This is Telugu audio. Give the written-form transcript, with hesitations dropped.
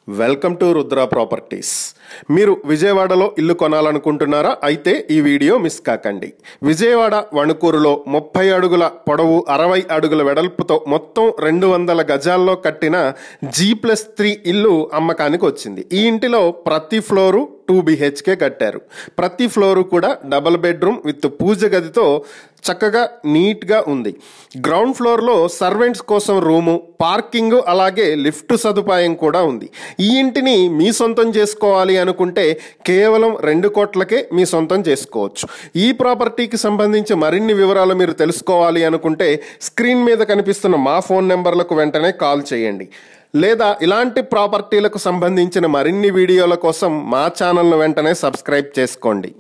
Welcome to Rudra properties. మీరు విజయవాడలో ఇల్లు కొనాలనుకుంటున్నారా? అయితే ఈ వీడియో మిస్ కాకండి. విజయవాడ వణుకూరులో 30 అడుగుల పొడవు 60 అడుగుల వెడల్పుతో మొత్తం 200 గజాల్లో కట్టిన G+3 ఇల్లు అమ్మకానికి వచ్చింది. ఈ ఇంటిలో ప్రతి ఫ్లోరు 2 BHK కట్టారు. ప్రతి ఫ్లోరు కూడా డబుల్ బెడ్రూమ్ విత్ పూజ గదితో చక్కగా నీట్గా ఉంది. గ్రౌండ్ ఫ్లోర్లో సర్వెంట్స్ కోసం రూము, పార్కింగ్, అలాగే లిఫ్ట్ సదుపాయం కూడా ఉంది. ఈ ఇంటిని మీ సొంతం చేసుకోవాలి అనుకుంటే కేవలం 2 కోట్లకే మీ సొంతం చేసుకోవచ్చు. ఈ ప్రాపర్టీకి సంబంధించి మరిన్ని వివరాలు మీరు తెలుసుకోవాలి అనుకుంటే స్క్రీన్ మీద కనిపిస్తున్న మా ఫోన్ నెంబర్లకు వెంటనే కాల్ చేయండి. లేదా ఇలాంటి ప్రాపర్టీలకు సంబంధించిన మరిన్ని వీడియోల కోసం మా ఛానల్ను వెంటనే సబ్స్క్రైబ్ చేసుకోండి.